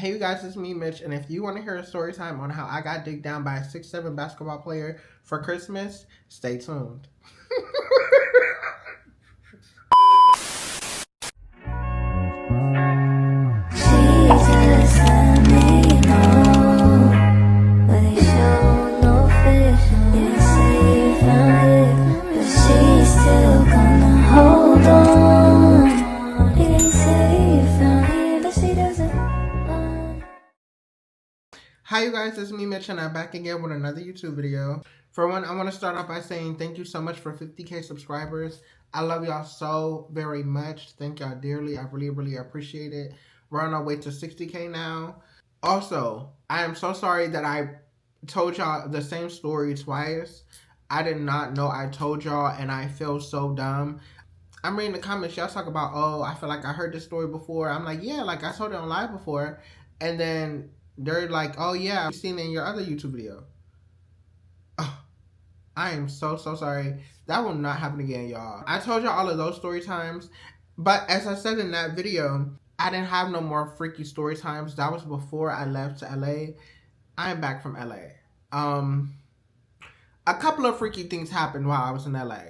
Hey you guys, it's me, Mitch, and if you want to hear a story time on how I got digged down by a 6'7" basketball player for Christmas, stay tuned. Hi you guys, it's me, Mitch, and I'm back again with another YouTube video. For one, I want to start off by saying thank you so much for 50k subscribers. I love y'all so very much. Thank y'all dearly. I really appreciate it. We're on our way to 60k now. Also, I am so sorry that I told y'all the same story twice. I did not know I told y'all, and I feel so dumb. I'm reading the comments, y'all talk about, oh, I feel like I heard this story before. I'm like, yeah, like I told it on live before. And then they're like, oh yeah, I've seen it in your other YouTube video. Oh, I am so sorry. That will not happen again, y'all. I told y'all all of those story times, but as I said in that video, I didn't have no more freaky story times. That was before I left to LA. I am back from LA. A couple of freaky things happened while I was in LA.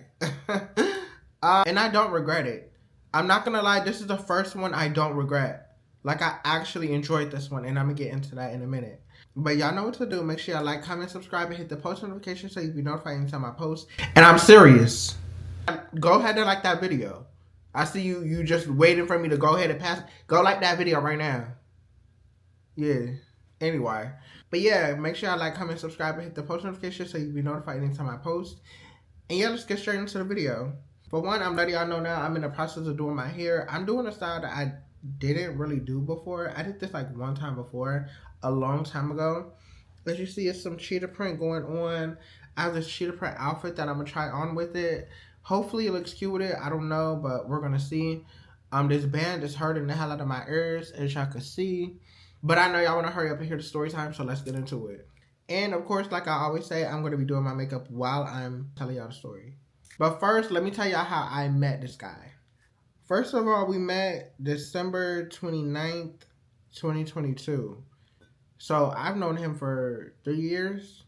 And I don't regret it. I'm not gonna lie, this is the first one I don't regret. Like, I actually enjoyed this one, and I'm gonna get into that in a minute. But y'all know what to do. Make sure y'all like, comment, subscribe, and hit the post notification so you'll be notified anytime I post. And I'm serious. Go ahead and like that video. I see you just waiting for me to go ahead and pass. Go like that video right now. Yeah. Anyway. But yeah, make sure y'all like, comment, subscribe, and hit the post notification so you'll be notified anytime I post. And yeah, let's get straight into the video. For one, I'm letting y'all know now I'm in the process of doing my hair. I'm doing a style that I didn't really do before. I did this like one time before, a long time ago. As you see, it's some cheetah print going on. I have this cheetah print outfit that I'm gonna try on with it. Hopefully it looks cute with it. I don't know, but we're gonna see. This band is hurting the hell out of my ears, as y'all can see. But I know y'all wanna hurry up and hear the story time, so let's get into it. And of course, like I always say, I'm gonna be doing my makeup while I'm telling y'all the story. But first, let me tell y'all how I met this guy. First of all, we met December 29th, 2022. So I've known him for 3 years.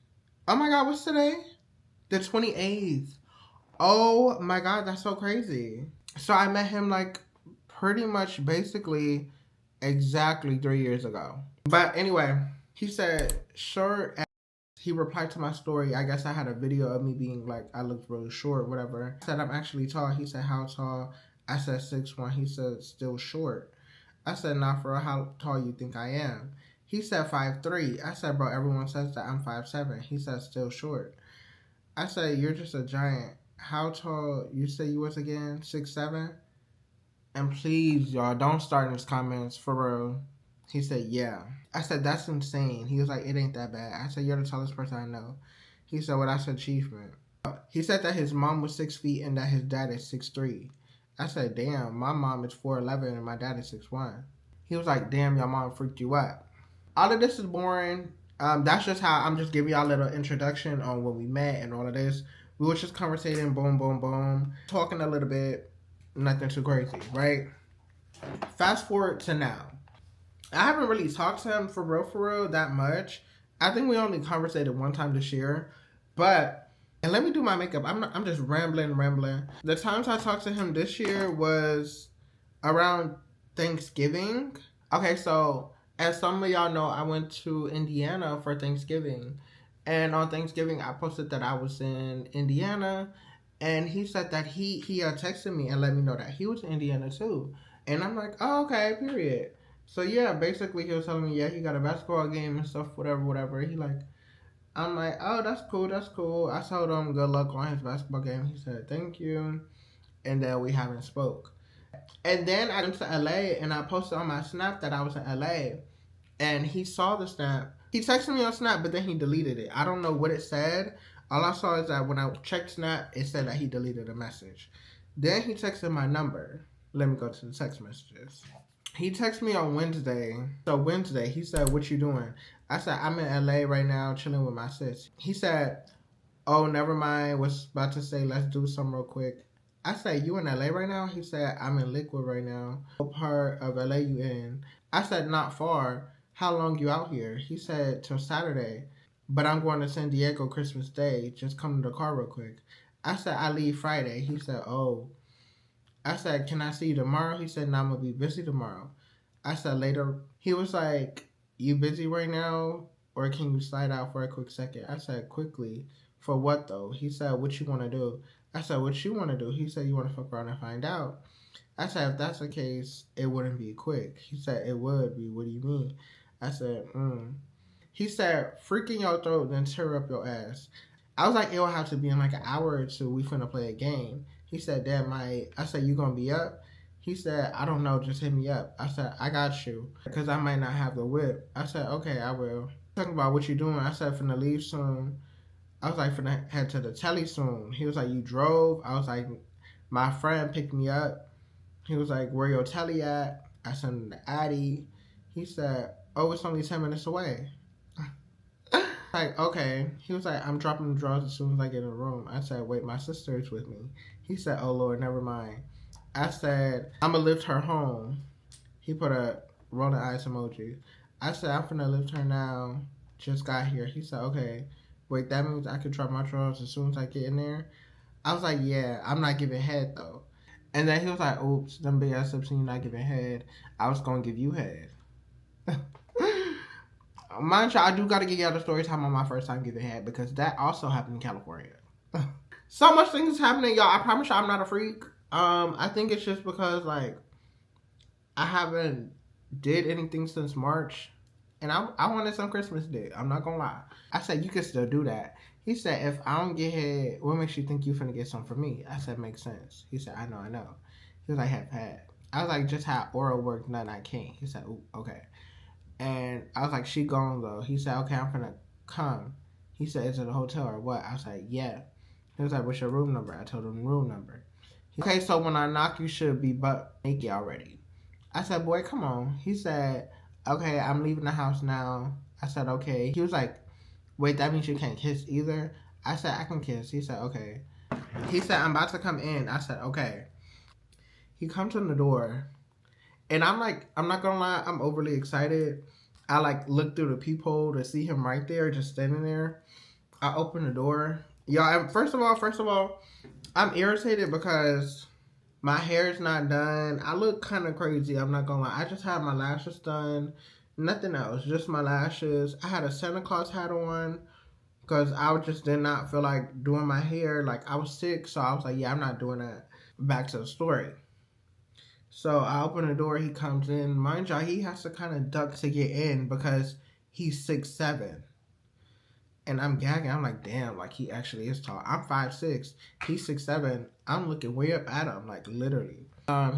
Oh my God, what's today? The 28th. Oh my God, that's so crazy. So I met him like pretty much basically exactly 3 years ago. But anyway, he said, short. He replied to my story. I guess I had a video of me being like, I looked really short, whatever. I said, I'm actually tall. He said, how tall? I said 6'1". He said, still short. I said, nah, for real, how tall you think I am? He said 5'3". I said, bro, everyone says that I'm 5'7". He said, still short. I said, you're just a giant. How tall you say you was again? 6'7"? And please, y'all, don't start in his comments, for real. He said, yeah. I said, that's insane. He was like, it ain't that bad. I said, you're the tallest person I know. He said, well, that's an achievement. He said that his mom was 6 feet and that his dad is 6'3". I said, damn, my mom is 4'11" and my dad is 6'1". He was like, damn, your mom freaked you out. All of this is boring. That's just how I'm just giving y'all a little introduction on when we met and all of this. We were just conversating, boom, talking a little bit. Nothing too crazy, right? Fast forward to now. I haven't really talked to him for real that much. I think we only conversated one time this year. But, and let me do my makeup. I'm just rambling. The times I talked to him this year was around Thanksgiving. Okay, so as some of y'all know, I went to Indiana for Thanksgiving. And on Thanksgiving, I posted that I was in Indiana. And he said that he texted me and let me know that he was in Indiana too. And I'm like, oh, okay, period. So yeah, basically he was telling me, yeah, he got a basketball game and stuff, whatever. I'm like, oh, that's cool. I told him good luck on his basketball game. He said, thank you. And then we haven't spoke. And then I went to LA and I posted on my Snap that I was in LA. And he saw the Snap. He texted me on Snap, but then he deleted it. I don't know what it said. All I saw is that when I checked Snap, it said that he deleted a message. Then he texted my number. Let me go to the text messages. He texted me on Wednesday. So Wednesday, he said, what you doing? I said, I'm in LA right now, chilling with my sis. He said, oh, never mind. Was about to say, let's do something real quick. I said, you in LA right now? He said, I'm in Liquid right now. What part of LA you in? I said, not far. how long you out here? He said, till Saturday. But I'm going to San Diego Christmas Day. Just come to the car real quick. I said, I leave Friday. He said, oh. I said, can I see you tomorrow? He said, no, I'm going to be busy tomorrow. I said, later. He was like, you busy right now? Or can you slide out for a quick second? I said, quickly. For what, though? He said, what you want to do? I said, what you want to do? He said, you want to fuck around and find out. I said, if that's the case, it wouldn't be quick. He said, it would be. What do you mean? I said, He said, freaking your throat, then tear up your ass. I was like, it will have to be in like an hour or two. We finna play a game. He said, that might. I said, you gonna be up? He said, I don't know, just hit me up. I said, I got you. Because I might not have the whip. I said, okay, I will. Talking about what you doing. I said, finna leave soon. I was like, finna head to the telly soon. He was like, you drove? I was like, my friend picked me up. He was like, where your telly at? I sent him the Addy. He said, oh, it's only 10 minutes away. Like, okay. He was like, I'm dropping the drawers as soon as I get in the room. I said, wait, my sister is with me. He said, oh, Lord, never mind. I said, I'm going to lift her home. He put a rolling eyes emoji. I said, I'm finna lift her now. Just got here. He said, okay. Wait, that means I could drop my drawers as soon as I get in there? I was like, yeah, I'm not giving head, though. And then he was like, oops, them big ass lips and you not giving head. I was going to give you head. Mind you, I do got to give y'all the story time on my first time giving head because that also happened in California. So much things happening, y'all. I promise y'all I'm not a freak. I think it's just because, like, I haven't did anything since March. And I wanted some Christmas dick. I'm not going to lie. I said, you can still do that. He said, if I don't get head, what makes you think you finna get some from me? I said, makes sense. He said, I know. He was like, have had. I was like, just how oral work, nothing I can't. He said, ooh, okay. And I was like, she gone though. He said, okay, I'm finna come. He said, is it a hotel or what? I was like, yeah. He was like, what's your room number? I told him the room number. Okay, so when I knock, you should be butt naked already. I said, boy, come on. He said, okay, I'm leaving the house now. I said, okay. He was like, wait, that means you can't kiss either? I said, I can kiss. He said, okay. He said, I'm about to come in. I said, okay. He comes in the door. And I'm like, I'm not going to lie, I'm overly excited. I like look through the peephole to see him right there, just standing there. I open the door. Y'all, first of all, I'm irritated because my hair is not done. I look kind of crazy, I'm not going to lie. I just had my lashes done. Nothing else, just my lashes. I had a Santa Claus hat on because I just did not feel like doing my hair. Like, I was sick, so I was like, yeah, I'm not doing that. Back to the story. So I open the door, he comes in. Mind y'all, he has to kind of duck to get in because he's 6'7". And I'm gagging. I'm like, damn, like he actually is tall. I'm 5'6". He's 6'7". I'm looking way up at him, like literally.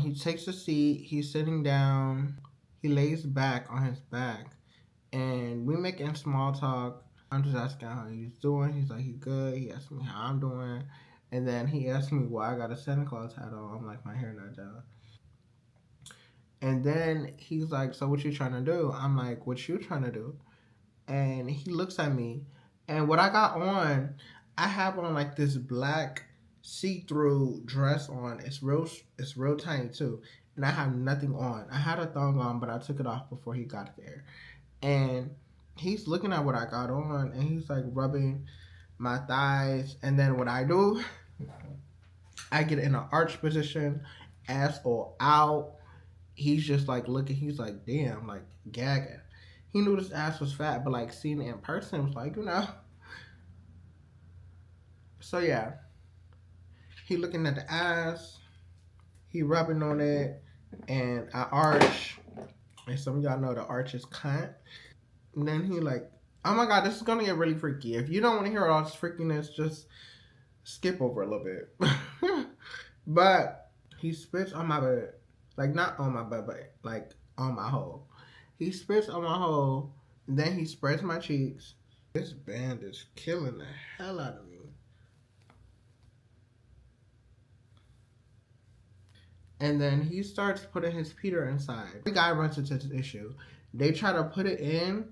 He takes a seat. He's sitting down. He lays back on his back. And we making small talk. I'm just asking how he's doing. He's like, he good. He asked me how I'm doing. And then he asked me why I got a Santa Claus hat on. I'm like, my hair not done. And then he's like, so what you trying to do? I'm like, what you trying to do? And he looks at me. And what I got on, I have on like this black see-through dress on. It's real tiny too. And I have nothing on. I had a thong on, but I took it off before he got there. And he's looking at what I got on. And he's like rubbing my thighs. And then what I do, I get in an arch position, ass all out. He's just like looking, he's like, damn, like gagging. He knew this ass was fat, but like seeing it in person was like, you know. So yeah, he looking at the ass, he rubbing on it, and I arch. And some of y'all know the arch is cunt. And then he like, oh my god, this is gonna get really freaky. If you don't want to hear all this freakiness, just skip over a little bit. But he spits on my bed. Like, not on my butt, but, like, on my hole. He spits on my hole, then he spreads my cheeks. This band is killing the hell out of me. And then he starts putting his Peter inside. The guy runs into this issue. They try to put it in,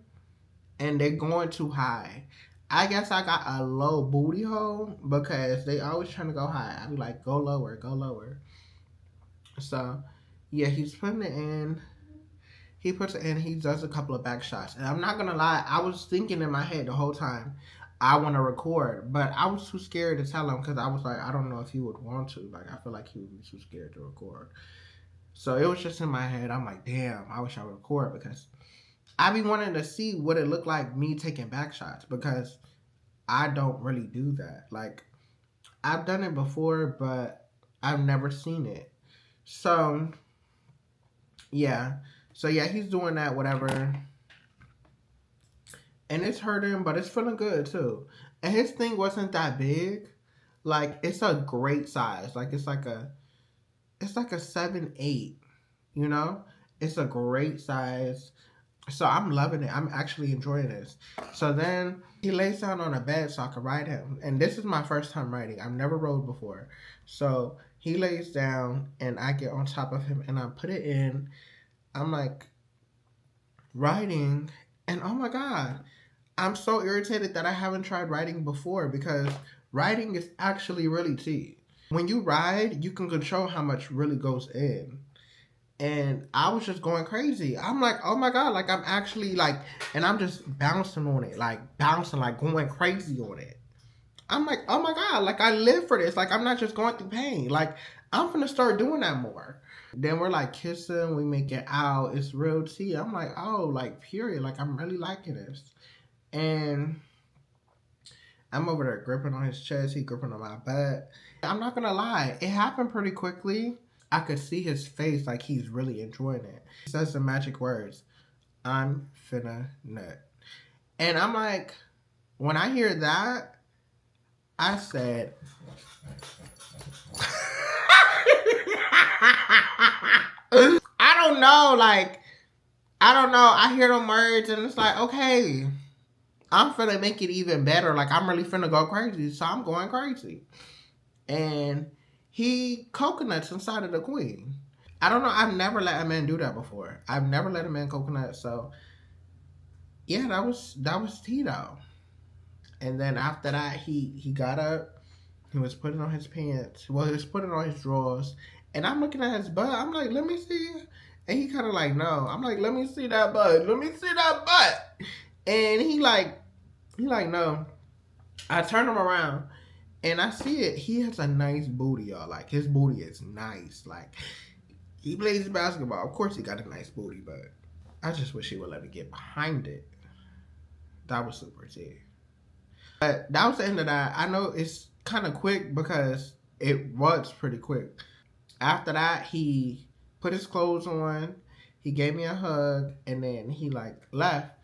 and they're going too high. I guess I got a low booty hole because they always trying to go high. I be like, go lower, go lower. So... yeah, he's putting it in. he puts it in, he does a couple of back shots. And I'm not gonna lie, I was thinking in my head the whole time, I want to record, but I was too scared to tell him because I was like, I don't know if he would want to. Like, I feel like he would be too scared to record. So it was just in my head. I'm like, damn, I wish I would record because I be wanting to see what it looked like me taking back shots because I don't really do that. Like, I've done it before, but I've never seen it. So, yeah. So, yeah, he's doing that, whatever. And it's hurting, but it's feeling good, too. And his thing wasn't that big. Like, it's a great size. Like, it's like a 7-8, you know? It's a great size. So I'm loving it. I'm actually enjoying this. So then he lays down on a bed so I can ride him. And this is my first time riding. I've never rode before. So he lays down and I get on top of him and I put it in. I'm like riding and oh my God, I'm so irritated that I haven't tried riding before because riding is actually really tea. When you ride, you can control how much really goes in. And I was just going crazy. I'm like, oh my God, like I'm actually like, and I'm just bouncing on it, like bouncing, like going crazy on it. I'm like, oh my God, like I live for this. Like I'm not just going through pain. Like I'm gonna start doing that more. Then we're like kissing, we make it out. It's real tea. I'm like, oh, like period. Like I'm really liking this. And I'm over there gripping on his chest. He gripping on my butt. I'm not gonna lie, it happened pretty quickly. I could see his face like he's really enjoying it. He says the magic words, I'm finna nut. And I'm like, when I hear that, I said, I don't know, like, I don't know. I hear them words and it's like, okay, I'm finna make it even better. Like, I'm really finna go crazy. So I'm going crazy. And he coconuts inside of the queen. I don't know. I've never let a man do that before. I've never let a man coconut. So, yeah, that was tea though. And then after that, he got up. He was putting on his pants. Well, he was putting on his drawers. And I'm looking at his butt. I'm like, let me see. And he kind of like, no. I'm like, let me see that butt. Let me see that butt. And he like, no. I turn him around. And I see it. He has a nice booty, y'all. Like, his booty is nice. Like, he plays basketball. Of course he got a nice booty, but I just wish he would let me get behind it. That was super tea. But that was the end of that. I know it's kind of quick because it was pretty quick. After that, he put his clothes on. He gave me a hug. And then he, like, left.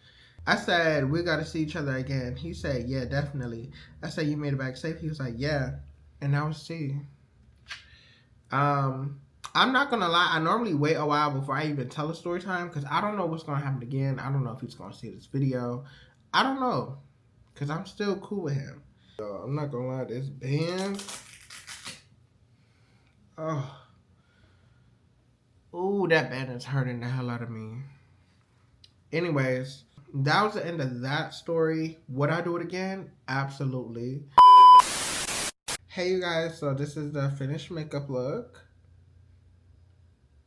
I said, we got to see each other again. He said, yeah, definitely. I said, you made it back safe? He was like, yeah. And that was tea. I'm not going to lie. I normally wait a while before I even tell a story time because I don't know what's going to happen again. I don't know if he's going to see this video. I don't know because I'm still cool with him. So I'm not going to lie. This band. Oh. Ooh, that band is hurting the hell out of me. Anyways. That was the end of that story. Would I do it again? Absolutely. Hey you guys, so this is the finished makeup look.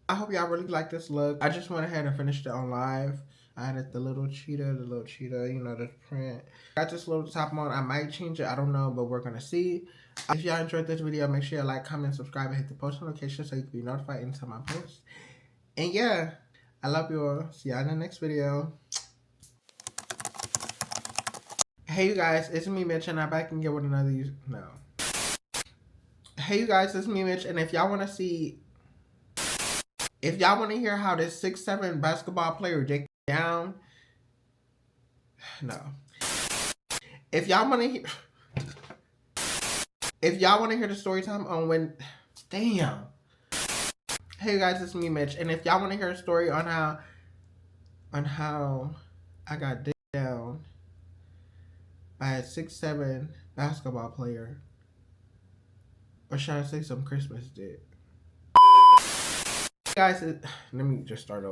I hope y'all really like this look. I just went ahead and finished it on live. I added the little cheetah, you know, the print. Got this little top on. I might change it, I don't know, but we're gonna see. If y'all enjoyed this video, make sure you like, comment, subscribe, and hit the post notification so you can be notified anytime my post. And yeah, I love you all. See y'all in the next video. Hey you guys, it's me Mitch and I'm back again with another no. Hey you guys, it's me Mitch and if y'all wanna hear how this 6'7" basketball player dick down, no. If y'all wanna hear the story time on when damn. Hey you guys, it's me Mitch and if y'all wanna hear a story on how I got dick down by a 6'7" basketball player. Or should I say some Christmas dick? Guys, let me just start over.